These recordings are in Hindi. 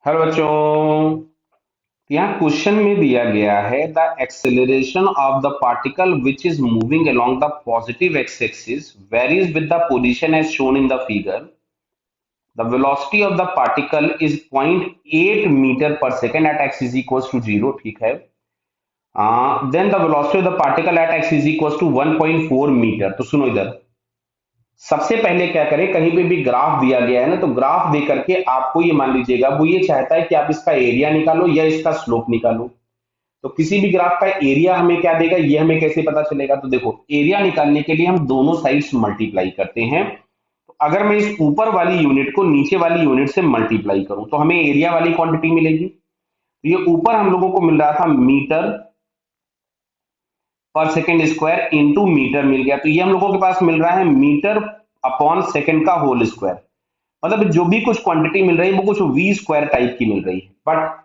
हेलो बच्चों। यहाँ क्वेश्चन में दिया गया है the acceleration of the particle which is moving along the positive X axis varies with the position as shown in the figure. The velocity of the particle is 0.8 metre per second at X is equal to 0। ठीक है। Then the velocity of the particle at X is equal to 1.4 metre. तो सुनो इधर, सबसे पहले क्या करें, कहीं पे भी ग्राफ दिया गया है ना, तो ग्राफ दे करके आपको ये मान लीजिएगा वो ये चाहता है कि आप इसका एरिया निकालो या इसका स्लोप निकालो। तो किसी भी ग्राफ का एरिया हमें क्या देगा, ये हमें कैसे पता चलेगा? तो देखो, एरिया निकालने के लिए हम दोनों साइड्स मल्टीप्लाई करते हैं। तो अगर मैं इस ऊपर वाली यूनिट को नीचे वाली यूनिट से मल्टीप्लाई करूं तो हमें एरिया वाली क्वांटिटी मिलेगी। तो ये ऊपर हम लोगों को मिल रहा था metre per second square into metre मिल गया, तो ये हम लोगों के पास मिल रहा है मीटर अपॉन सेकेंड का होल स्क्वायर। मतलब जो भी कुछ क्वांटिटी मिल रही है वो कुछ वी स्क्वायर टाइप की मिल रही है, बट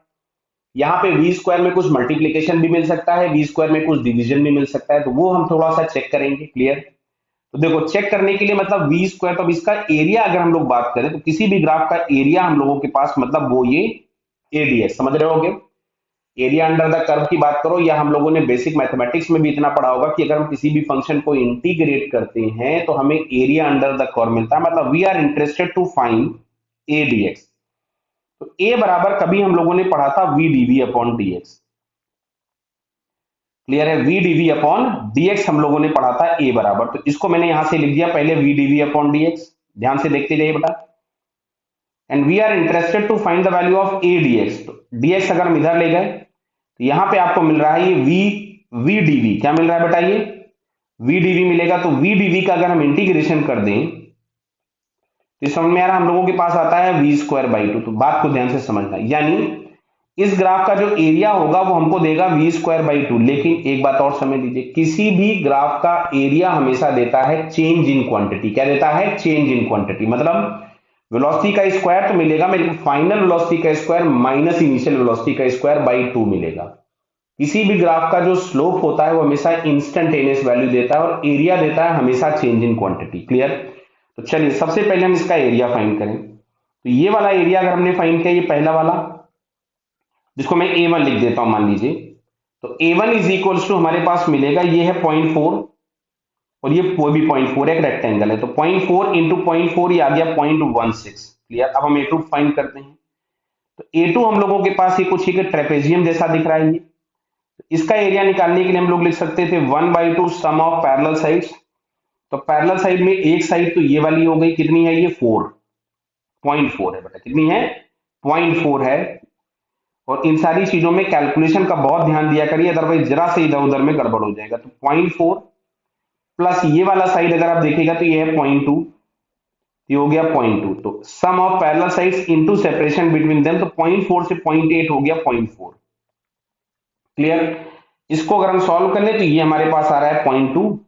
यहाँ पे वी स्क्वायर में कुछ मल्टीप्लीकेशन भी मिल सकता है, वी स्क्वायर में कुछ डिवीजन भी मिल सकता है, तो वो हम थोड़ा सा चेक करेंगे। क्लियर? तो देखो, चेक करने के लिए मतलब वी स्क्वायर, तो अब इसका एरिया अगर हम लोग बात करें तो किसी भी ग्राफ का एरिया हम लोगों के पास मतलब वो ये एडीएक्स, समझ रहे होगे? एरिया अंडर द कर्व की बात करो, या हम लोगों ने बेसिक मैथमेटिक्स में भी इतना पढ़ा होगा कि अगर हम किसी भी फंक्शन को इंटीग्रेट करते हैं तो हमें एरिया अंडर द कर्व मिलता है। मतलब we are interested to find a DX. तो ए बराबर कभी हम लोगों ने पढ़ा था V DV upon DX. Clear है? वी डीवी अपॉन डीएक्स हम लोगों ने पढ़ा था ए बराबर, तो इसको मैंने यहां से लिख दिया पहले वी डीवी अपॉन डीएक्स। ध्यान से देखते जाइए बेटा। And we are interested to find the value of A DX. तो डीएक्स अगर हम इधर ले गए तो यहां पे आपको मिल रहा है ये वी वी डीवी। क्या मिल रहा है बेटा? ये वी डीवी मिलेगा। तो वी डीवी का अगर हम इंटीग्रेशन कर दें तो समझ में आ रहा है, हम लोगों के पास आता है वी स्क्वायर बाई टू। तो बात को ध्यान से समझना, यानी इस ग्राफ का जो एरिया होगा वो हमको देगा वी स्क्वायर बाई टू। लेकिन एक बात और समझ लीजिए, किसी भी ग्राफ का एरिया हमेशा देता है चेंज इन क्वांटिटी। क्या देता है? Change in quantity. मतलब वेलोसिटी का स्क्वायर तो मिलेगा मेरे को, फाइनल वेलोसिटी का स्क्वायर माइनस इनिशियल वेलोसिटी का स्क्वायर बाई टू मिलेगा। किसी भी ग्राफ का जो स्लोप होता है वो हमेशा इंस्टेंटेनियस वैल्यू देता है, और एरिया देता है हमेशा चेंज इन क्वांटिटी। क्लियर? तो चलिए सबसे पहले हम इसका एरिया फाइंड करें। तो ये वाला एरिया अगर हमने फाइंड किया, ये पहला वाला, जिसको मैं ए वन लिख देता हूं मान लीजिए, तो ए वन इज इक्वल टू हमारे पास मिलेगा, ये है 0.4 और ये वो भी 0.4, एक रेक्टेंगल है, तो 0.4 इंटू 0.4 ये आ गया 0.16। क्लियर? अब हम ए टू फाइंड करते हैं। तो ए टू हम लोगों के पास ये कुछ एक ट्रेपेजियम जैसा दिख रहा है। ये इसका एरिया निकालने के लिए हम लोग लिख सकते थे 1/2 सम ऑफ पैरेलल साइड्स। तो पैरेलल साइड में एक साइड तो ये वाली हो गई, कितनी है ये? 4.4 है बेटा। कितनी है? 0.4 है। और इन सारी चीजों में कैलकुलेशन का बहुत ध्यान दिया करिए, अदरवाइज जरा से इधर उधर में गड़बड़ हो जाएगा। तो 0.4 प्लस ये वाला साइड अगर आप देखिएगा तो ये है 0.2, ये हो गया 0.2। तो sum of parallel sides into separation between them, तो 0.4 से 0.8 हो गया 0.4। क्लियर? इसको अगर हम सॉल्व कर ले तो ये हमारे पास आ रहा है 0.2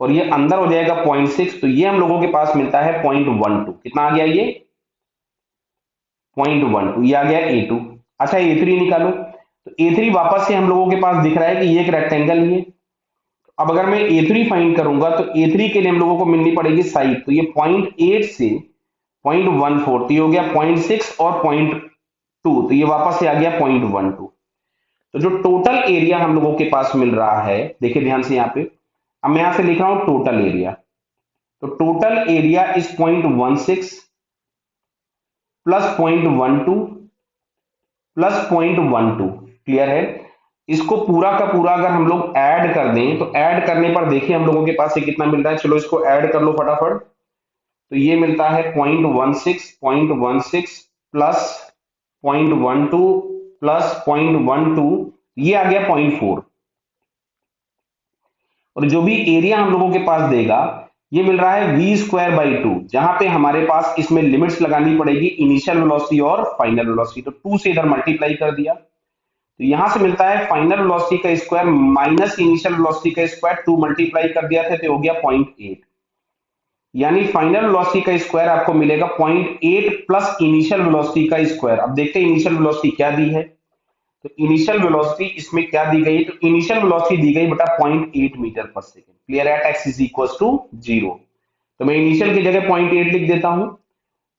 और ये अंदर हो जाएगा 0.6, तो ये हम लोगों के पास मिलता है 0.12। कितना आ गया ये? 0.12। ये आ गया ए टू। अच्छा, ए थ्री निकालो। तो ए थ्री वापस से हम लोगों के पास दिख रहा है कि ये एक रेक्टेंगल ही है। अब अगर मैं ए थ्री फाइंड करूंगा तो ए थ्री के लिए हम लोगों को मिलनी पड़ेगी साइड। तो ये 0.8 से 0.14, तो ये हो गया 0.6 और 0.2, तो ये वापस से आ गया 0.12। तो जो टोटल एरिया हम लोगों के पास मिल रहा है, देखिए ध्यान से यहाँ पे, अब मैं यहां से लिख रहा हूं टोटल एरिया। तो total area is 0.16 plus 0.12 plus 0.12। Clear है? इसको पूरा का पूरा अगर हम लोग ऐड कर दें तो ऐड करने पर देखिए हम लोगों के पास ये कितना मिल रहा है। चलो इसको ऐड कर लो फटाफट। तो ये मिलता है 0.16 प्लस 0.12 प्लस 0.12, ये आ गया 0.4। और जो भी एरिया हम लोगों के पास देगा ये मिल रहा है वी स्क्वायर बाई टू, जहां पे हमारे पास इसमें लिमिट्स लगानी पड़ेगी, इनिशियल वेलोसिटी और फाइनल वेलोसिटी। तो 2 से इधर मल्टीप्लाई कर दिया, तो यहां से मिलता है फाइनल वेलोसिटी का स्क्वायर माइनस इनिशियल वेलोसिटी का स्क्वायर, 2 मल्टीप्लाई कर दिया था तो हो गया 0.8। यानी फाइनल वेलोसिटी का स्क्वायर आपको मिलेगा 0.8 प्लस इनिशियल वेलोसिटी का स्क्वायर। अब देखते हैं इनिशियल वेलोसिटी क्या दी है। तो इनिशियल वेलोसिटी इसमें क्या दी गई? तो इनिशियल वेलोसिटी दी गई बेटा 0.8 metre per second. Clear? At X is equal to 0। तो मैं इनिशियल की जगह 0.8 लिख देता हूं।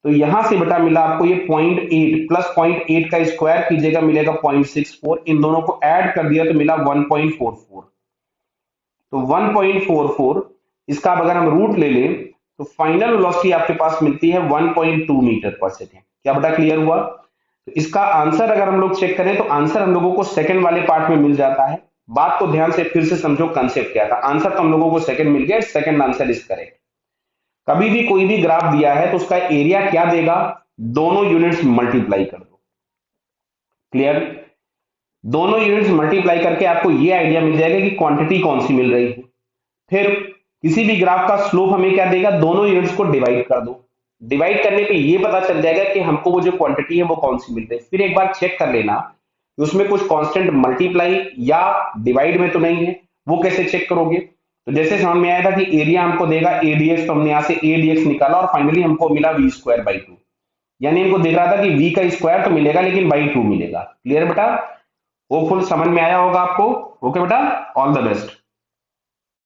तो यहां से बेटा मिला आपको ये 0.8 प्लस 0.8 का स्क्वायर कीजिएगा मिलेगा 0.64, इन दोनों को ऐड कर दिया तो मिला 1.44। तो 1.44 इसका अब अगर हम रूट ले लें तो फाइनल वेलोसिटी आपके पास मिलती है 1.2 मीटर पर सेकेंड। क्या बेटा क्लियर हुआ? तो इसका आंसर अगर हम लोग चेक करें तो आंसर हम लोगों को सेकंड वाले पार्ट में मिल जाता है। बात को ध्यान से फिर से समझो, कंसेप्ट क्या था। आंसर तो हम लोगों को सेकंड मिल गया, सेकंड आंसर इज करेक्ट। कभी भी कोई भी ग्राफ दिया है तो उसका एरिया क्या देगा, दोनों यूनिट्स मल्टीप्लाई कर दो। क्लियर? दोनों यूनिट्स मल्टीप्लाई करके आपको ये आइडिया मिल जाएगा कि क्वांटिटी कौन सी मिल रही है। फिर किसी भी ग्राफ का स्लोप हमें क्या देगा, दोनों यूनिट्स को डिवाइड कर दो। डिवाइड करने पे ये पता चल जाएगा कि हमको वो जो क्वांटिटी है वो कौन सी मिल रही है। फिर एक बार चेक कर लेना कि उसमें कुछ कांस्टेंट मल्टीप्लाई या डिवाइड में तो नहीं है। वो कैसे चेक करोगे? तो जैसे समझ में आया था कि एरिया हमको देगा एडीएक्स, तो हमने यहाँ से एडीएक्स निकाला और फाइनली हमको मिला वी स्क्वायर बाई टू। यानी हमको दिख रहा था कि वी का स्क्वायर तो मिलेगा लेकिन बाई टू मिलेगा। क्लियर बेटा? होपफुल समझ में आया होगा आपको। ओके बेटा, ऑल द बेस्ट।